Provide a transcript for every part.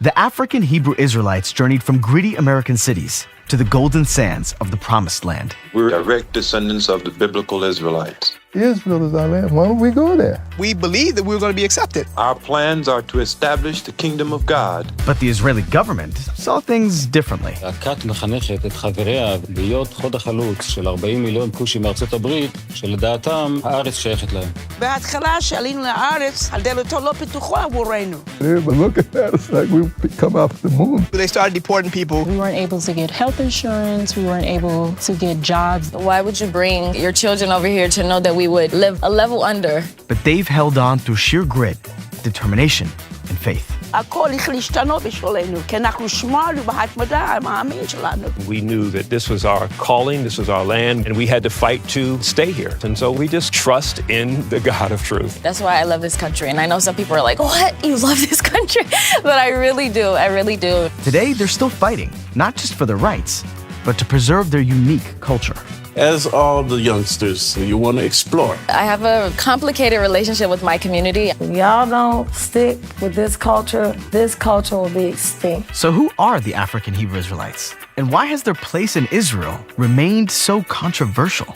The African Hebrew Israelites journeyed from gritty American cities to the golden sands of the Promised Land. We're direct descendants of the biblical Israelites. Israel is our land. Why don't we go there? We believed that we were going to be accepted. Our plans are to establish the kingdom of God. But the Israeli government saw things differently. הכת מחנכת את חבריה להיות חוד החלוץ של 40 מיליון כושים מארצות הברית, שלדעתם הארץ שייכת להם. בהתחלה שעלינו לארץ, הדלתות לא פתוחות עבורנו. Everybody looking at us like we come off the moon. They started deporting people. We weren't able to get health insurance. We weren't able to get jobs. Why would you bring your children over here to know that we would live a level under? But they've held on through sheer grit, determination, and faith. הכל החליט להשתנות בשבילנו, כי אנחנו שמרנו בהתמדה עם העמים שלנו. We knew that this was our calling, this was our land, and we had to fight to stay here. And so we just trust in the God of truth. That's why I love this country. And I know some people are like, what? You love this country? But I really do. I really do. Today, they're still fighting, not just for their rights, but to preserve their unique culture. As all the youngsters, you want to explore. I have a complicated relationship with my community. If y'all don't stick with this culture will be extinct. So who are the African Hebrew Israelites? And why has their place in Israel remained so controversial?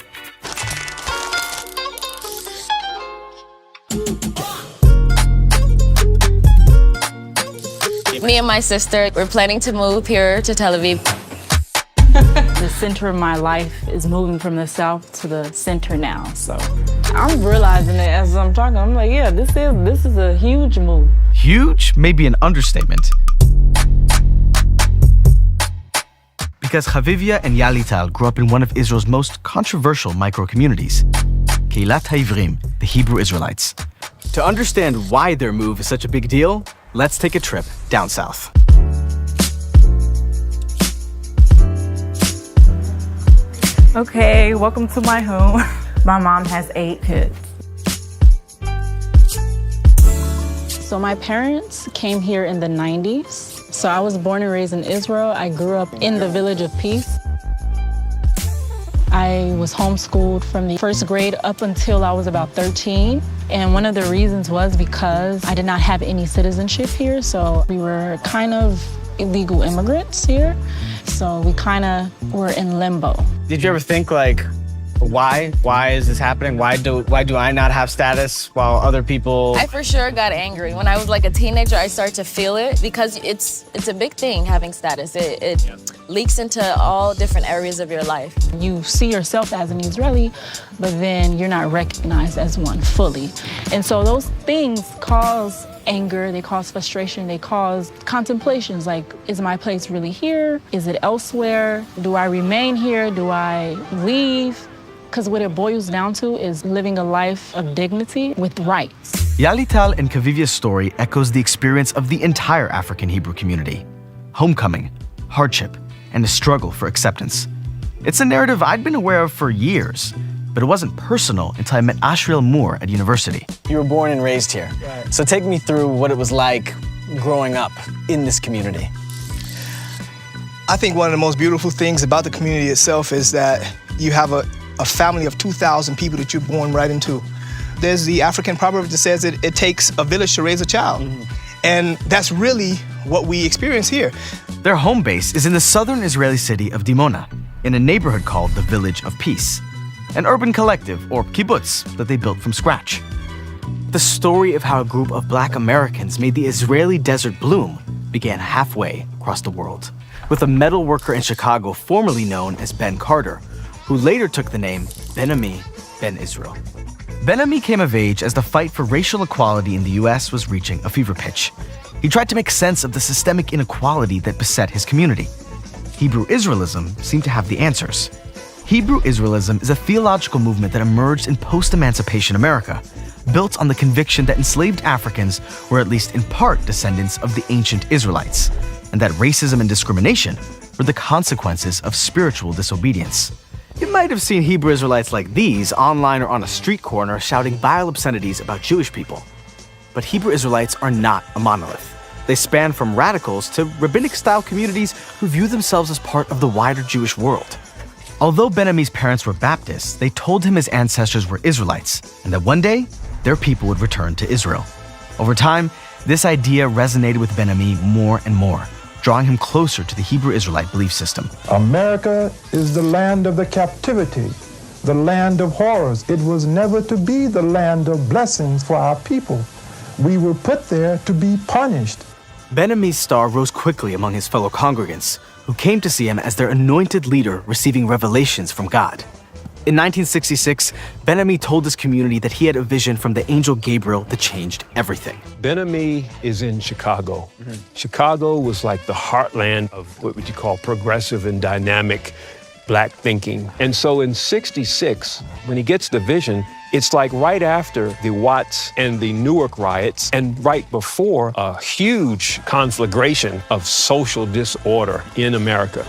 Me and my sister, we're planning to move here to Tel Aviv. The center of my life is moving from the south to the center now. So I'm realizing it as I'm talking. I'm like, yeah, this is a huge move. Huge may be an understatement. Because Chavivia and Yalital grew up in one of Israel's most controversial micro-communities, Keilat Ha'ivrim, the Hebrew Israelites. To understand why their move is such a big deal, let's take a trip down south. Okay, welcome to my home. My mom has 8 kids. So my parents came here in the 90s. So I was born and raised in Israel. I grew up in the Village of Peace. I was homeschooled from the first grade up until I was about 13. And one of the reasons was because I did not have any citizenship here. So we were kind of illegal immigrants here. So we kind of were in limbo. Did you ever think like, why is this happening? Why do I not have status while other people? I for sure got angry. When I was like a teenager, I started to feel it because it's a big thing having status. It leaks into all different areas of your life. You see yourself as an Israeli, but then you're not recognized as one fully. And so those things cause anger, they cause frustration, they cause contemplations like, is my place really here? Is it elsewhere? Do I remain here? Do I leave? Because what it boils down to is living a life of dignity with rights. Yalital and Kavivia's story echoes the experience of the entire African Hebrew community. Homecoming, hardship, and a struggle for acceptance. It's a narrative I'd been aware of for years, but it wasn't personal until I met Ashriel Moore at university. You were born and raised here. Right. So take me through what it was like growing up in this community. I think one of the most beautiful things about the community itself is that you have a family of 2,000 people that you're born right into. There's the African proverb that says it takes a village to raise a child. And that's really what we experience here. Their home base is in the southern Israeli city of Dimona, in a neighborhood called the Village of Peace, an urban collective, or kibbutz, that they built from scratch. The story of how a group of Black Americans made the Israeli desert bloom began halfway across the world, with a metal worker in Chicago formerly known as Ben Carter, who later took the name Ben Ammi, Ben Israel. Ben Ammi came of age as the fight for racial equality in the US was reaching a fever pitch. He tried to make sense of the systemic inequality that beset his community. Hebrew Israelism seemed to have the answers. Hebrew Israelism is a theological movement that emerged in post-emancipation America, built on the conviction that enslaved Africans were at least in part descendants of the ancient Israelites, and that racism and discrimination were the consequences of spiritual disobedience. You might have seen Hebrew Israelites like these online or on a street corner shouting vile obscenities about Jewish people. But Hebrew Israelites are not a monolith. They span from radicals to rabbinic-style communities who view themselves as part of the wider Jewish world. Although Ben Ammi's parents were Baptists, they told him his ancestors were Israelites, and that one day, their people would return to Israel. Over time, This idea resonated with Ben-Ammi more and more, drawing him closer to the Hebrew Israelite belief system. America is the land of the captivity, the land of horrors. It was never to be the land of blessings for our people. We were put there to be punished. Ben-Ammi's star rose quickly among his fellow congregants, who came to see him as their anointed leader receiving revelations from God. In 1966, Ben-Ammi told his community that he had a vision from the angel Gabriel that changed everything. Ben-Ammi is in Chicago. Chicago was like the heartland of what would you call progressive and dynamic black thinking. And so in 66, when he gets the vision, it's like right after the Watts and the Newark riots and right before a huge conflagration of social disorder in America.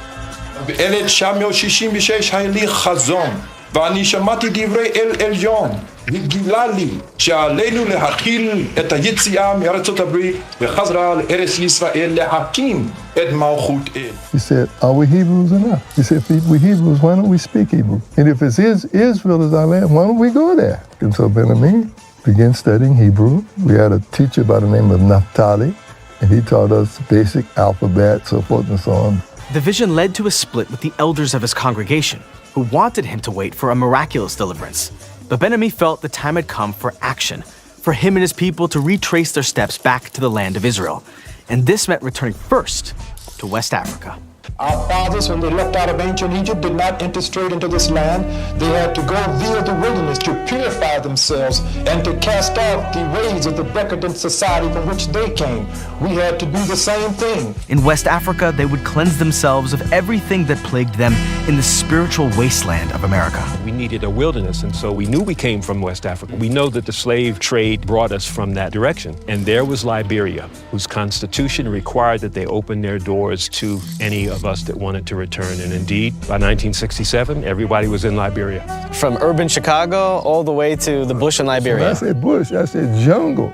ואני שמעתי דברי אל עליון, וגילה לי שעלינו להכיל את היציאה מארצות הברית וחזרה לארץ ישראל להקים את מלכות אל. He said, are we Hebrews or not? He said, if we Hebrews, why don't we speak Hebrew? And if it's Israel is our land, why don't we go there? And so Ben-Ammi began studying Hebrew. We had a teacher by the name of Naphtali, and he taught us basic alphabet, so forth and so on. The vision led to a split with the elders of his congregation, who wanted him to wait for a miraculous deliverance. But Ben-Ammi felt the time had come for action, for him and his people to retrace their steps back to the land of Israel. And this meant returning first to West Africa. Our fathers, when they left out of ancient Egypt, did not enter straight into this land. They had to go via the wilderness to purify themselves and to cast off the ways of the decadent society from which they came. We had to do the same thing. In West Africa, they would cleanse themselves of everything that plagued them in the spiritual wasteland of America. We needed a wilderness, and so we knew we came from West Africa. We know that the slave trade brought us from that direction. And there was Liberia, whose constitution required that they open their doors to any of us that wanted to return. And indeed, by 1967, everybody was in Liberia. From urban Chicago all the way to the bush in Liberia. When I said bush, I said jungle.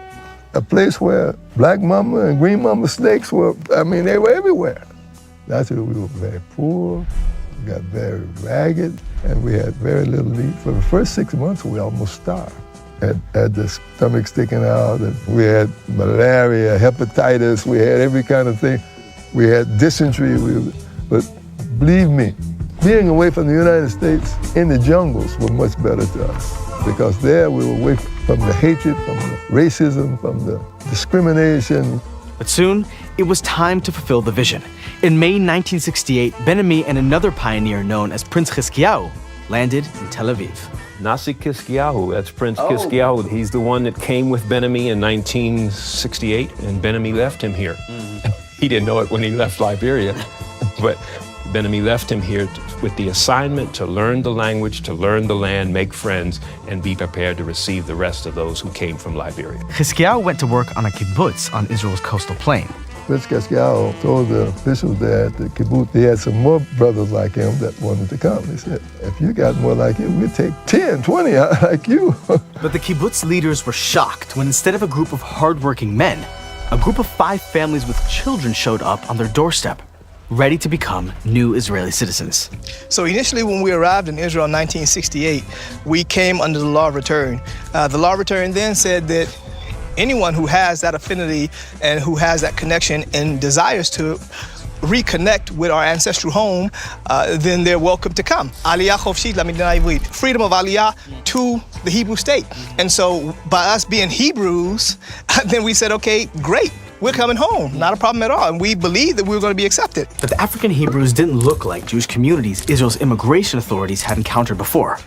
A place where black mama and green mama snakes were, they were everywhere. That's where we were very poor, we got very ragged, and we had very little to eat. For the first 6 months, we almost starved. Had the stomach sticking out, and we had malaria, hepatitis, we had every kind of thing. We had dysentery, but believe me, being away from the United States in the jungles was much better to us, because there we were away from the hatred, from the racism, from the discrimination. But soon, it was time to fulfill the vision. In May 1968, Ben-Ammi and another pioneer known as Prince Chizkiyahu landed in Tel Aviv. Nasi Chizkiyahu, that's Prince Chizkiyahu. He's the one that came with Ben-Ammi in 1968, and Ben-Ammi left him here. He didn't know it when he left Liberia, but Ben-Ammi left him here with the assignment to learn the language, to learn the land, make friends, and be prepared to receive the rest of those who came from Liberia. Chizkiyahu went to work on a kibbutz on Israel's coastal plain. Prince Chizkiyahu told the officials there at the kibbutz he had some more brothers like him that wanted to come. He said, if you got more like him, we'll take 10, 20 like you. But the kibbutz leaders were shocked when instead of a group of hardworking men, a group of 5 families with children showed up on their doorstep, ready to become new Israeli citizens. So initially when we arrived in Israel in 1968, we came under the law of return. The law of return then said that anyone who has that affinity and who has that connection and desires to reconnect with our ancestral home, then they're welcome to come. Aliyah chofshit lamidina ivrit, freedom of aliyah to the Hebrew state. And so by us being Hebrews, then we said, okay, great, we're coming home, not a problem at all. And we believed that we were going to be accepted. But the African Hebrews didn't look like Jewish communities Israel's immigration authorities had encountered before.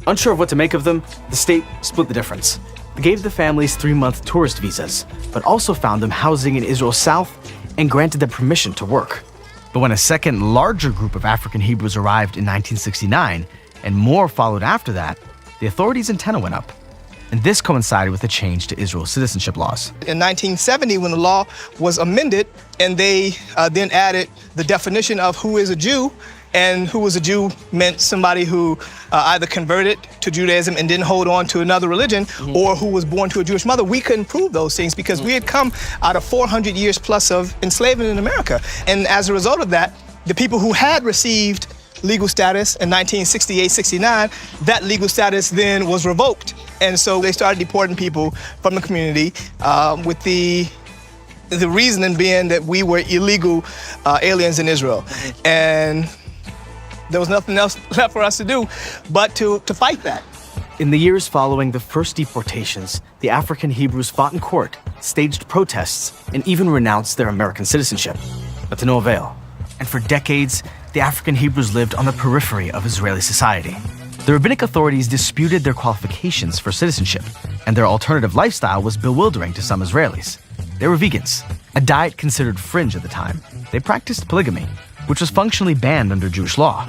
Unsure of what to make of them, the state split the difference. They gave the families 3-month tourist visas, but also found them housing in Israel's south and granted them permission to work. But when a second, larger group of African Hebrews arrived in 1969, and more followed after that, the authorities' antenna went up. And this coincided with a change to Israel's citizenship laws. In 1970, when the law was amended, and they then added the definition of who is a Jew, and who was a Jew meant somebody who either converted to Judaism and didn't hold on to another religion, or who was born to a Jewish mother. We couldn't prove those things because we had come out of 400 years plus of enslavement in America. And as a result of that, the people who had received legal status in 1968-69, that legal status then was revoked. And so they started deporting people from the community with the The reasoning being that we were illegal aliens in Israel. And there was nothing else left for us to do but to fight that. In the years following the first deportations, the African Hebrews fought in court, staged protests, and even renounced their American citizenship, but to no avail. And for decades, the African Hebrews lived on the periphery of Israeli society. The rabbinic authorities disputed their qualifications for citizenship, and their alternative lifestyle was bewildering to some Israelis. They were vegans, a diet considered fringe at the time. They practiced polygamy, which was functionally banned under Jewish law.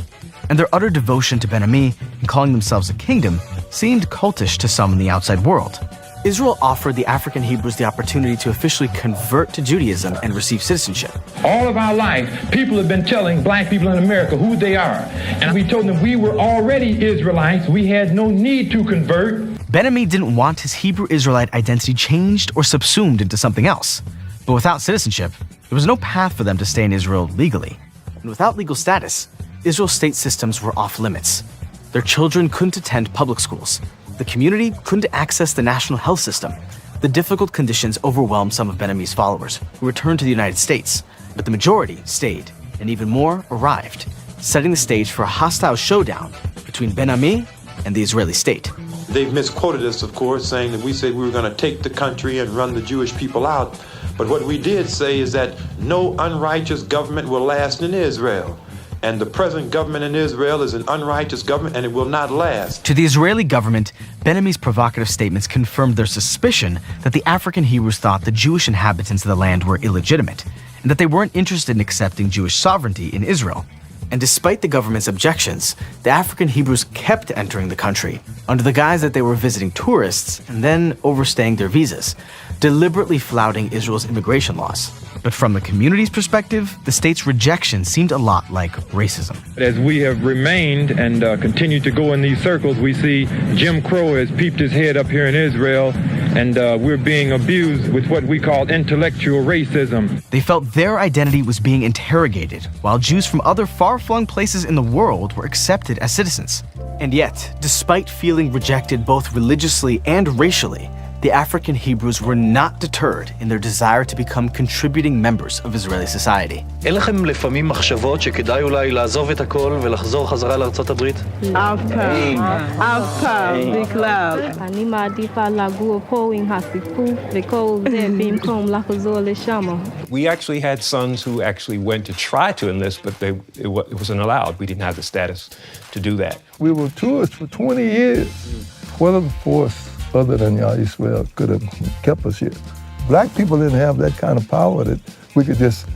And their utter devotion to Ben Ammi and calling themselves a kingdom seemed cultish to some in the outside world. Israel offered the African Hebrews the opportunity to officially convert to Judaism and receive citizenship. All of our life, people have been telling black people in America who they are. And we told them we were already Israelites. We had no need to convert. Ben Ammi didn't want his Hebrew Israelite identity changed or subsumed into something else. But without citizenship, there was no path for them to stay in Israel legally. And without legal status, Israel's state systems were off limits. Their children couldn't attend public schools. The community couldn't access the national health system. The difficult conditions overwhelmed some of Ben Ammi's followers, who returned to the United States. But the majority stayed, and even more arrived, setting the stage for a hostile showdown between Ben Ammi and the Israeli state. They've misquoted us, of course, saying that we said we were going to take the country and run the Jewish people out. But what we did say is that no unrighteous government will last in Israel. And the present government in Israel is an unrighteous government, and it will not last. To the Israeli government, Ben Ammi's provocative statements confirmed their suspicion that the African Hebrews thought the Jewish inhabitants of the land were illegitimate, and that they weren't interested in accepting Jewish sovereignty in Israel. And despite the government's objections, the African Hebrews kept entering the country under the guise that they were visiting tourists and then overstaying their visas, deliberately flouting Israel's immigration laws. But from the community's perspective, the state's rejection seemed a lot like racism. As we have remained and continue to go in these circles, we see Jim Crow has peeped his head up here in Israel, and we're being abused with what we call intellectual racism. They felt their identity was being interrogated, while Jews from other far-flung places in the world were accepted as citizens. And yet, despite feeling rejected both religiously and racially, the African Hebrews were not deterred in their desire to become contributing members of Israeli society. אין לכם לפעמים מחשבות שכדאי אולי לעזוב את הכל ולחזור חזרה לארצות הברית? אף פעם, בכלל. אני מעדיפה לגור פה עם הסיפור וכל זה במקום לחזור לשם. We actually had sons who actually went to try to enlist, but it wasn't allowed. We didn't have the status to do that. We were tourists for 20 years. What other force other than Yah Yisrael could have kept us here? Black people didn't have that kind of power that we could just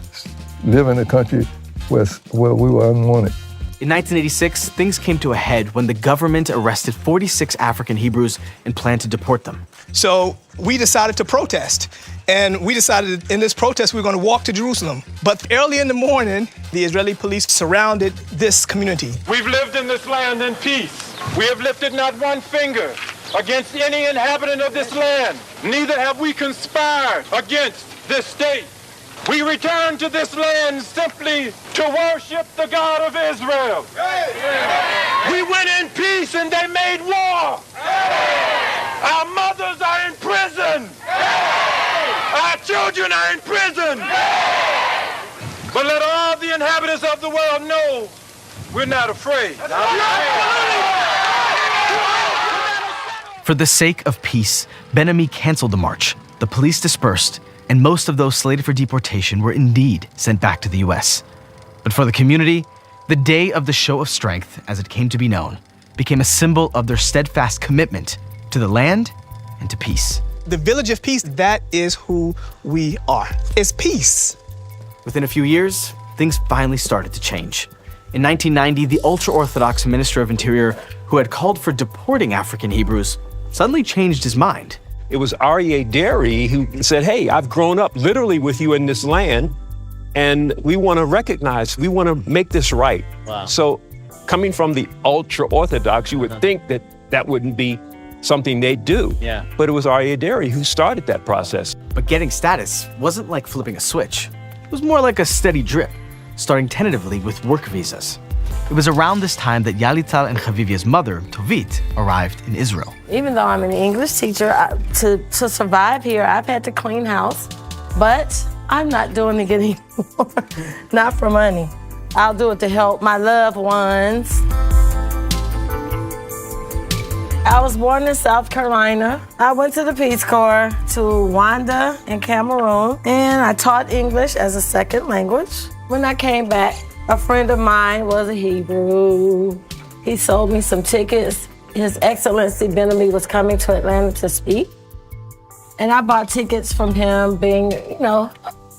live in a country where we were unwanted. In 1986, things came to a head when the government arrested 46 African Hebrews and planned to deport them. So we decided to protest. And we decided in this protest we were going to walk to Jerusalem. But early in the morning, the Israeli police surrounded this community. We've lived in this land in peace. We have lifted not one finger against any inhabitant of this land. Neither have we conspired against this state. We returned to this land simply to worship the God of Israel. We went in peace and they made war. Our mothers are in prison. Our children are in prison. But let all the inhabitants of the world know we're not afraid. For the sake of peace, Ben Ammi canceled the march. The police dispersed, and most of those slated for deportation were indeed sent back to the U.S. But for the community, the day of the show of strength, as it came to be known, became a symbol of their steadfast commitment to the land and to peace. The Village of Peace, that is who we are. It's peace. Within a few years, things finally started to change. In 1990, the ultra-Orthodox Minister of Interior, who had called for deporting African Hebrews, suddenly changed his mind. It was Aryeh Deri who said, hey, I've grown up literally with you in this land, and we want to recognize, we want to make this right. Wow. So coming from the ultra-Orthodox, you would think that that wouldn't be something they'd do. Yeah. But it was Aryeh Deri who started that process. But getting status wasn't like flipping a switch. It was more like a steady drip, starting tentatively with work visas. It was around this time that Yalital and Chavivia's mother, Tovit, arrived in Israel. Even though I'm an English teacher, to survive here, I've had to clean house. But I'm not doing it anymore. Not for money. I'll do it to help my loved ones. I was born in South Carolina. I went to the Peace Corps to Rwanda and Cameroon, and I taught English as a second language. When I came back, a friend of mine was a Hebrew. He sold me some tickets. His Excellency Benamy was coming to Atlanta to speak. And I bought tickets from him, being,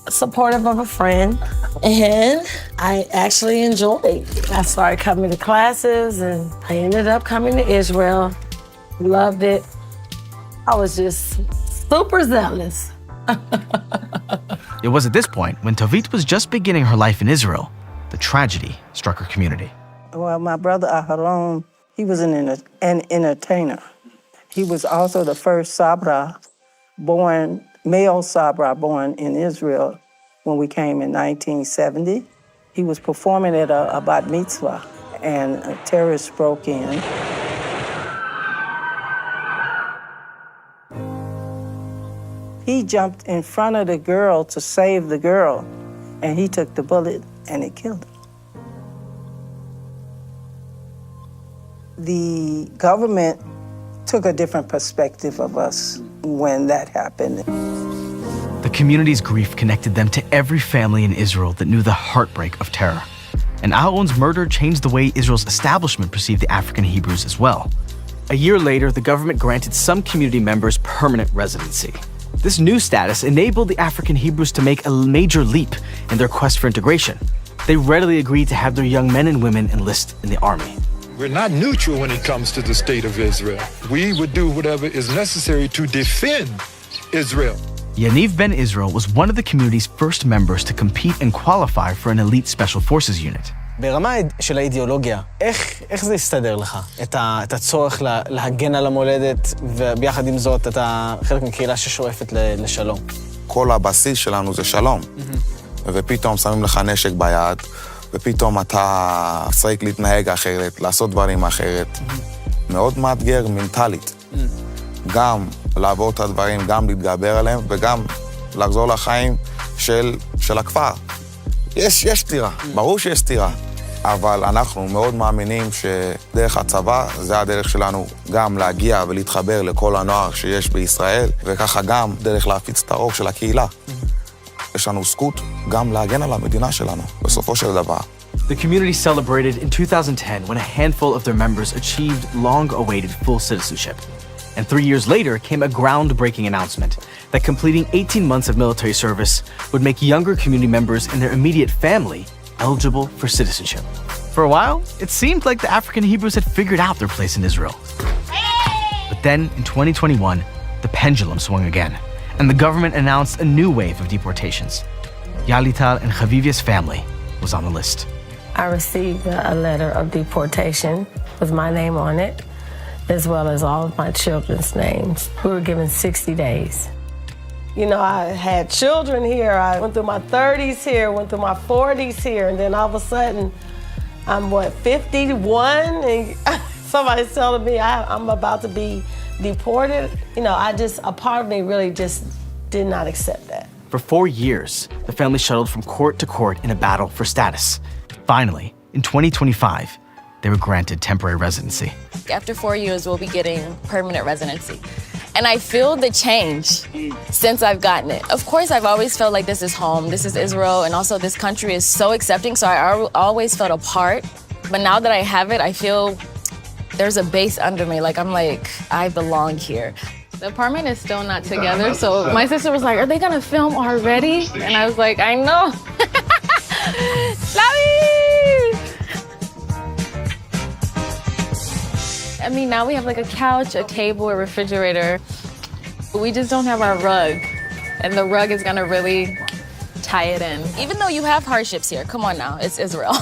supportive of a friend. And I actually enjoyed it. I started coming to classes, and I ended up coming to Israel. Loved it. I was just super zealous. It was at this point, when Tovit was just beginning her life in Israel, the tragedy struck her community. Well, my brother Aharon, he was an entertainer. He was also the first sabra male sabra born in Israel when we came in 1970. He was performing at a bat mitzvah, and terrorists broke in. He jumped in front of the girl to save the girl, and he took the bullet and it killed him. The government took a different perspective of us when that happened. The community's grief connected them to every family in Israel that knew the heartbreak of terror. And Aharon's murder changed the way Israel's establishment perceived the African Hebrews as well. A year later, the government granted some community members permanent residency. This new status enabled the African Hebrews to make a major leap in their quest for integration. They readily agreed to have their young men and women enlist in the army. We're not neutral when it comes to the state of Israel. We would do whatever is necessary to defend Israel. Yaniv Ben Israel was one of the community's first members to compete and qualify for an elite special forces unit. ברמה של האידיאולוגיה, איך זה הסתדר לך? את הצורך להגן על המולדת, וביחד עם זאת אתה חלק מקהילה ששואפת לשלום. כל הבסיס שלנו זה שלום. ופתאום שמים לך נשק ביד, ופתאום אתה צריך להתנהג אחרת, לעשות דברים אחרת. מאוד מאתגר מנטלית. גם לעבור את הדברים, גם להתגבר עליהם, וגם לחזור לחיים של הכפר. יש סתירה, ברור שיש סתירה, אבל אנחנו מאוד מאמינים שדרך הצבא זה הדרך שלנו גם להגיע ולהתחבר לכל הנוער שיש בישראל, וככה גם דרך להפיץ את הרוב של הקהילה. יש לנו זכות גם להגן על המדינה שלנו, בסופו של דבר. The community celebrated in 2010 when a handful of their members achieved long-awaited full citizenship. And 3 years later came a groundbreaking announcement that completing 18 months of military service would make younger community members and their immediate family eligible for citizenship. For a while, it seemed like the African Hebrews had figured out their place in Israel. But then, in 2021, the pendulum swung again, and the government announced a new wave of deportations. Yalital and Chavivia's family was on the list. I received a letter of deportation with my name on it, as well as all of my children's names. We were given 60 days. You know, I had children here. I went through my 30s here, went through my 40s here, and then all of a sudden, I'm 51, and somebody's telling me I'm about to be deported. You know, a part of me really just did not accept that. For 4 years, the family shuttled from court to court in a battle for status. Finally, in 2025, they were granted temporary residency. After 4 years, we'll be getting permanent residency. And I feel the change since I've gotten it. Of course, I've always felt like this is home, this is Israel, and also this country is so accepting, so I always felt a part. But now that I have it, I feel there's a base under me, I belong here. The apartment is still not together, so my sister was like, are they gonna film already? And I was like, I know. I mean, now we have a couch, a table, a refrigerator. We just don't have our rug. And the rug is gonna really tie it in. Even though you have hardships here, come on now, it's Israel.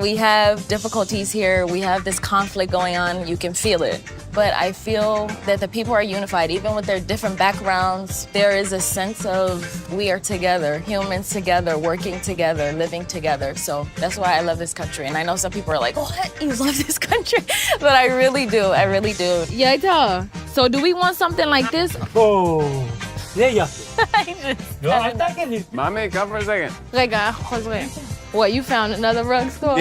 We have difficulties here, we have this conflict going on, you can feel it. But I feel that the people are unified, even with their different backgrounds. There is a sense of we are together, humans together, working together, living together. So that's why I love this country. And I know some people are like, what? You love this country? But I really do, I really do. Yaita, so do we want something like this? Oh, זה יפה. לא, אל תגיד לי. Mommy, come for a second. רגע, אנחנו חוזרים. What, you found another rug store?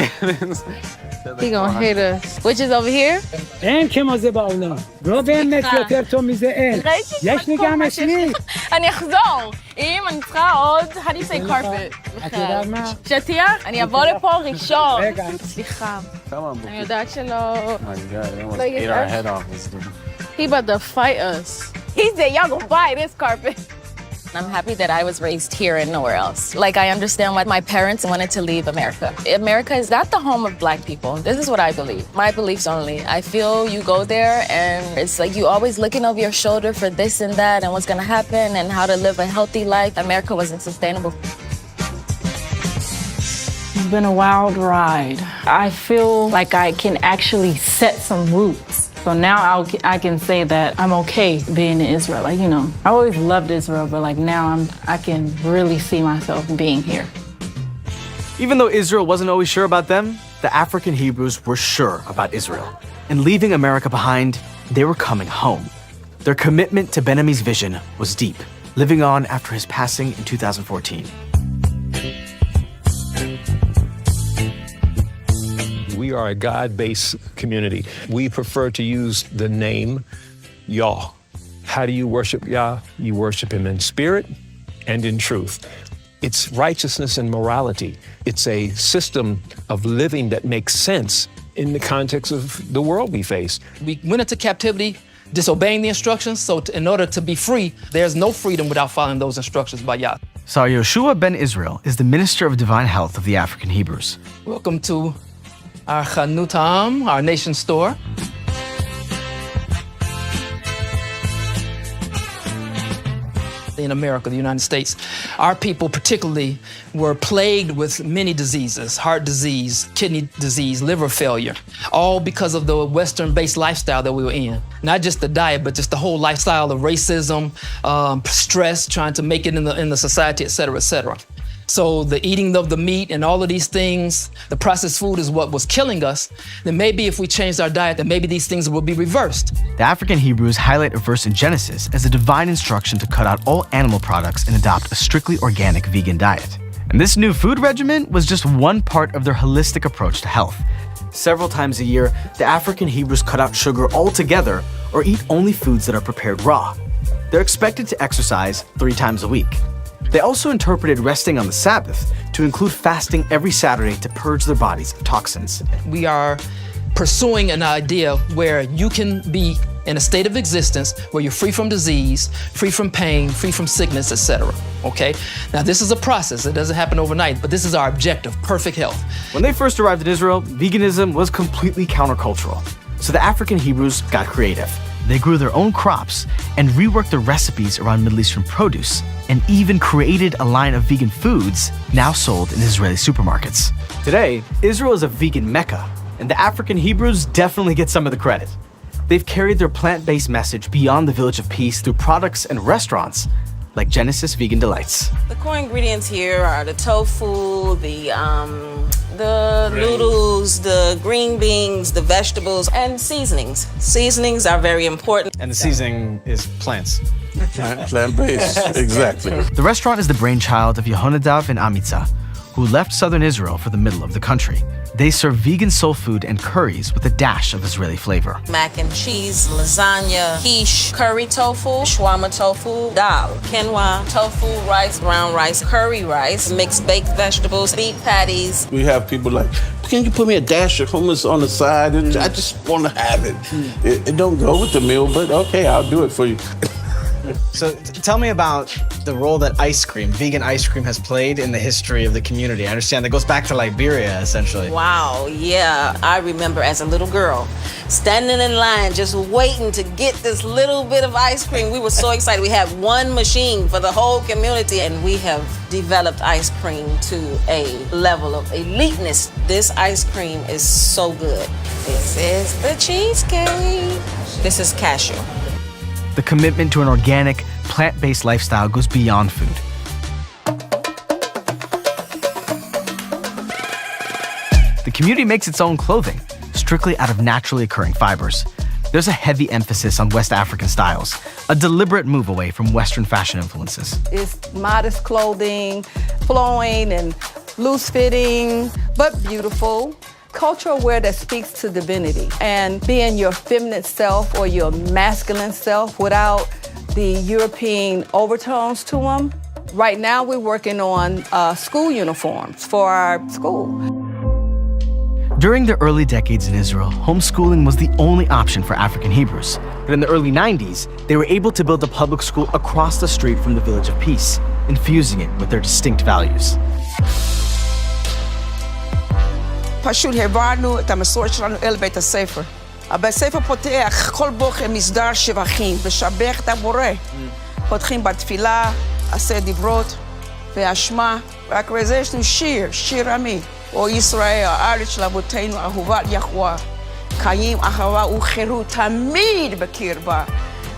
He gonna hit us. Which is over here? אין כמו זה בעולם. לא באמת יותר טוב מזה אין. יש לי גם אצלי. אני אחזור. אם אני צריכה עוד, how do you say carpet? את יודעת מה? שטיח? אני אבוא לפה ראשון. רגע. סליחה. Come on, אני יודעת שלא... My God, he almost Like, ate our head off. This dude. He about to fight us. He said, y'all gonna buy this carpet. I'm happy that I was raised here and nowhere else. Like, I understand why my parents wanted to leave America. America is not the home of black people. This is what I believe. My beliefs only. I feel you go there and it's like you always looking over your shoulder for this and that and what's gonna happen and how to live a healthy life. America wasn't sustainable. It's been a wild ride. I feel like I can actually set some roots. So now I can say that I'm okay being in Israel. Like, you know, I always loved Israel, but like now I can really see myself being here. Even though Israel wasn't always sure about them, the African Hebrews were sure about Israel. And leaving America behind, they were coming home. Their commitment to Ben Ammi's vision was deep, living on after his passing in 2014. We are a God-based community. We prefer to use the name Yah. How do you worship Yah? You worship Him in spirit and in truth. It's righteousness and morality. It's a system of living that makes sense in the context of the world we face. We went into captivity disobeying the instructions, so in order to be free, there's no freedom without following those instructions by Yah. Sar Yoshua ben Israel is the Minister of Divine Health of the African Hebrews. Welcome to our Chanutam, our nation store. In America, the United States, our people particularly were plagued with many diseases, heart disease, kidney disease, liver failure, all because of the Western-based lifestyle that we were in. Not just the diet, but just the whole lifestyle of racism, stress, trying to make it in the society, et cetera, et cetera. So the eating of the meat and all of these things, the processed food is what was killing us. Then maybe if we changed our diet, then maybe these things will be reversed. The African Hebrews highlight a verse in Genesis as a divine instruction to cut out all animal products and adopt a strictly organic vegan diet. And this new food regimen was just one part of their holistic approach to health. Several times a year, the African Hebrews cut out sugar altogether or eat only foods that are prepared raw. They're expected to exercise 3 times a week. They also interpreted resting on the Sabbath to include fasting every Saturday to purge their bodies of toxins. We are pursuing an idea where you can be in a state of existence where you're free from disease, free from pain, free from sickness, etc. Okay? Now this is a process. It doesn't happen overnight, but this is our objective, perfect health. When they first arrived in Israel, veganism was completely countercultural. So the African Hebrews got creative. They grew their own crops and reworked their recipes around Middle Eastern produce, and even created a line of vegan foods now sold in Israeli supermarkets. Today, Israel is a vegan mecca, and the African Hebrews definitely get some of the credit. They've carried their plant-based message beyond the Village of Peace through products and restaurants like Genesis Vegan Delights. The core ingredients here are the tofu, the noodles, the green beans, the vegetables, and seasonings. Seasonings are very important. And the seasoning is plants. Plant-based, exactly. The restaurant is the brainchild of Yehonadav and Amitza, who left southern Israel for the middle of the country. They serve vegan soul food and curries with a dash of Israeli flavor. Mac and cheese, lasagna, quiche, curry tofu, shawarma tofu, dal, quinoa, tofu, rice, brown rice, curry rice, mixed baked vegetables, beef patties. We have people like, can you put me a dash of hummus on the side? I just want to have it. It don't go with the meal, but okay, I'll do it for you. So tell me about the role that ice cream, vegan ice cream, has played in the history of the community. I understand that goes back to Liberia, essentially. Wow, yeah. I remember as a little girl standing in line just waiting to get this little bit of ice cream. We were so excited. We had one machine for the whole community, and we have developed ice cream to a level of eliteness. This ice cream is so good. This is the cheesecake. This is cashew. The commitment to an organic, plant-based lifestyle goes beyond food. The community makes its own clothing, strictly out of naturally occurring fibers. there's a heavy emphasis on West African styles, a deliberate move away from Western fashion influences. It's modest clothing, flowing and loose-fitting, but beautiful. Cultural wear that speaks to divinity and being your feminine self or your masculine self without the European overtones to them. Right now, we're working on school uniforms for our school. During the early decades in Israel, homeschooling was the only option for African Hebrews. But in the early 90s, they were able to build a public school across the street from the Village of Peace, infusing it with their distinct values. פשוט העברנו את המסורת שלנו אל בית הספר. הבית הספר פותח כל בוקר מסדר שבחים, ושבח את הבורא. פותחים בתפילה, עשה דיברות והשמע, רק אחרי זה יש לנו שיר עמי. או ישראל, הארץ של אבותינו, אהובת יחווה. חיים, אחווה וחירות תמיד בקרבה.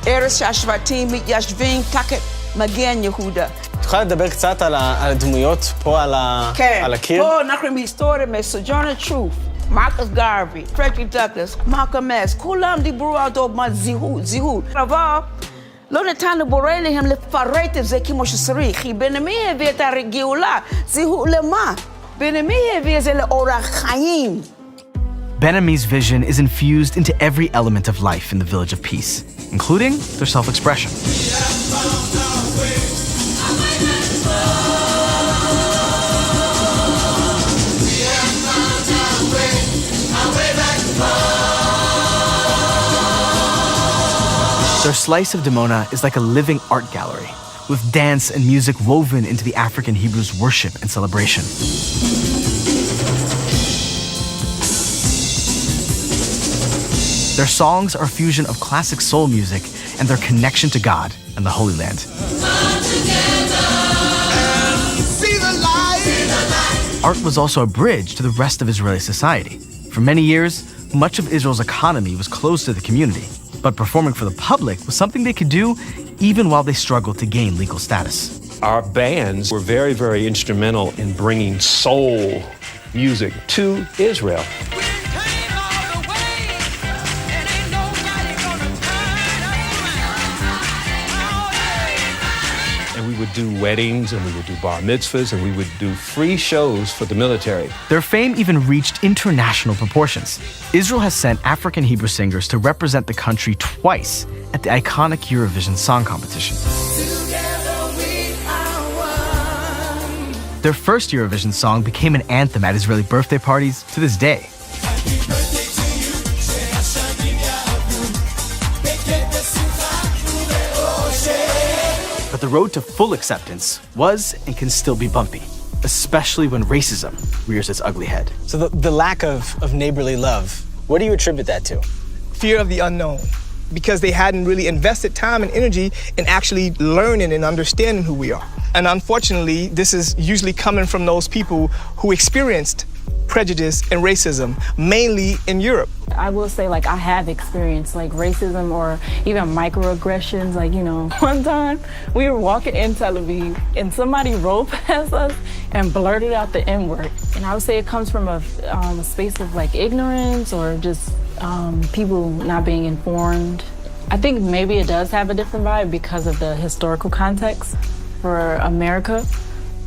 ארץ שהשבטים מתיישבים תחת מגן יהודה. תוכל לדבר קצת על הדמויות פה על הקיר? כן, פה אנחנו מהיסטוריה, מסוג'ורנל טרוף, מרקוס גרבי, פרדריק דאגלס, מלקום אקס, כולם דיברו על אותו זהות. אבל לא נתנו בורא להם לפרט את זה כמו שצריך, כי בן-עמי הביא את הגאולה, זהות למה? בן-עמי הביא את זה לאורח חיים. Ben-Ammi's vision is infused into every element of life in the Village of Peace, including their self-expression. Their slice of Dimona is like a living art gallery, with dance and music woven into the African Hebrews' worship and celebration. Their songs are a fusion of classic soul music and their connection to God and the Holy Land. Art was also a bridge to the rest of Israeli society. For many years, much of Israel's economy was closed to the community, but performing for the public was something they could do even while they struggled to gain legal status. Our bands were very, very instrumental in bringing soul music to Israel. And we would do weddings, and we would do bar mitzvahs, and we would do free shows for the military. Their fame even reached international proportions. Israel has sent African Hebrew singers to represent the country twice at the iconic Eurovision Song Competition. Their first Eurovision song became an anthem at Israeli birthday parties to this day. But the road to full acceptance was and can still be bumpy, especially when racism rears its ugly head. So the lack of neighborly love, what do you attribute that to? Fear of the unknown, because they hadn't really invested time and energy in actually learning and understanding who we are. And unfortunately, this is usually coming from those people who experienced prejudice and racism, mainly in Europe. I will say, like, I have experienced, like, racism or even microaggressions. Like, you know, one time we were walking in Tel Aviv and somebody rolled past us and blurted out the N-word. And I would say it comes from a space of, like, ignorance or just people not being informed. I think maybe it does have a different vibe because of the historical context for America.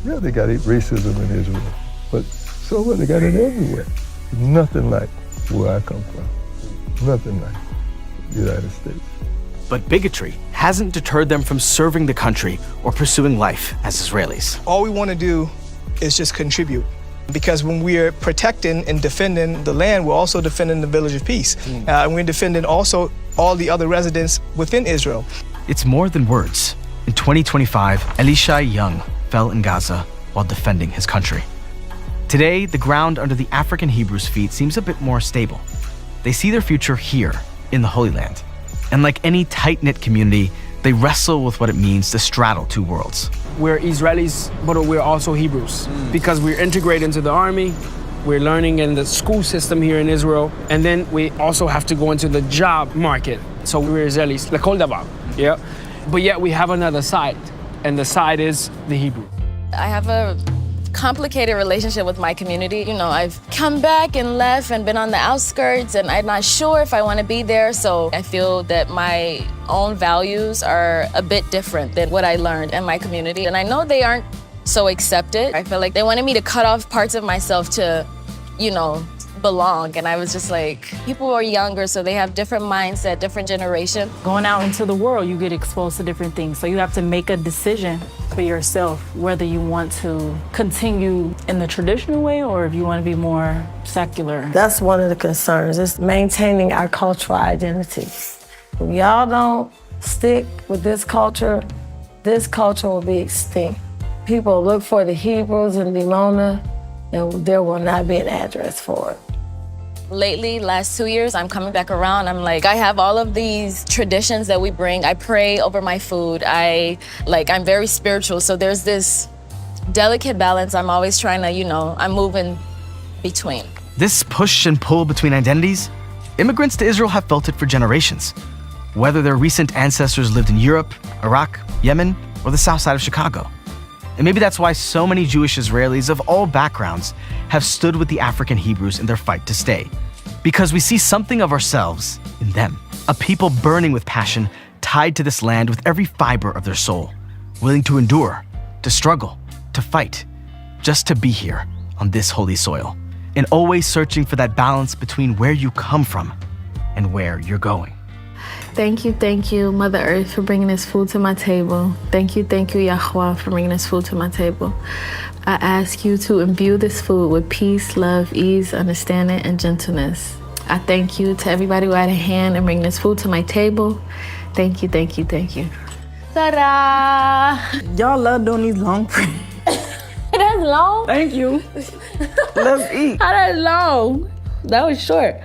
Yeah, they got racism in Israel, but so what? They got it everywhere. Nothing like where I come from. Nothing like the United States. But bigotry hasn't deterred them from serving the country or pursuing life as Israelis. All we want to do is just contribute. Because when we're protecting and defending the land, we're also defending the Village of Peace. And we're defending also all the other residents within Israel. It's more than words. In 2025, Elisha Young fell in Gaza while defending his country. Today, the ground under the African Hebrews' feet seems a bit more stable. They see their future here in the Holy Land. And like any tight-knit community, they wrestle with what it means to straddle two worlds. We're Israelis, but we're also Hebrews because we're integrated into the army. We're learning in the school system here in Israel. And then we also have to go into the job market. So we're Israelis, l'kol davar, yeah? But yet we have another side, and the side is the Hebrew. I have a complicated relationship with my community. You know, I've come back and left and been on the outskirts, and I'm not sure if I want to be there. So I feel that my own values are a bit different than what I learned in my community. And I know they aren't so accepted. I feel like they wanted me to cut off parts of myself to, you know, belong. And I was just like, people are younger, so they have different mindset, different generation. Going out into the world, you get exposed to different things. So you have to make a decision for yourself, whether you want to continue in the traditional way or if you want to be more secular. That's one of the concerns, is maintaining our cultural identity. If y'all don't stick with this culture will be extinct. People look for the Hebrews in Dimona, and there will not be an address for it. Lately, last 2 years, I'm coming back around. I'm like, I have all of these traditions that we bring. I pray over my food. I'm very spiritual. So there's this delicate balance I'm always trying to, you know, I'm moving between. This push and pull between identities, immigrants to Israel have felt it for generations. Whether their recent ancestors lived in Europe, Iraq, Yemen, or the south side of Chicago. And maybe that's why so many Jewish Israelis of all backgrounds have stood with the African Hebrews in their fight to stay. Because we see something of ourselves in them. A people burning with passion, tied to this land with every fiber of their soul, willing to endure, to struggle, to fight, just to be here on this holy soil, and always searching for that balance between where you come from and where you're going. Thank you, Mother Earth, for bringing this food to my table. Thank you, Yahweh, for bringing this food to my table. I ask you to imbue this food with peace, love, ease, understanding, and gentleness. I thank you to everybody who had a hand in bringing this food to my table. Thank you. Ta-da! Y'all love doing these long prayers. That's long? Thank you. Let's eat. How that long? That was short.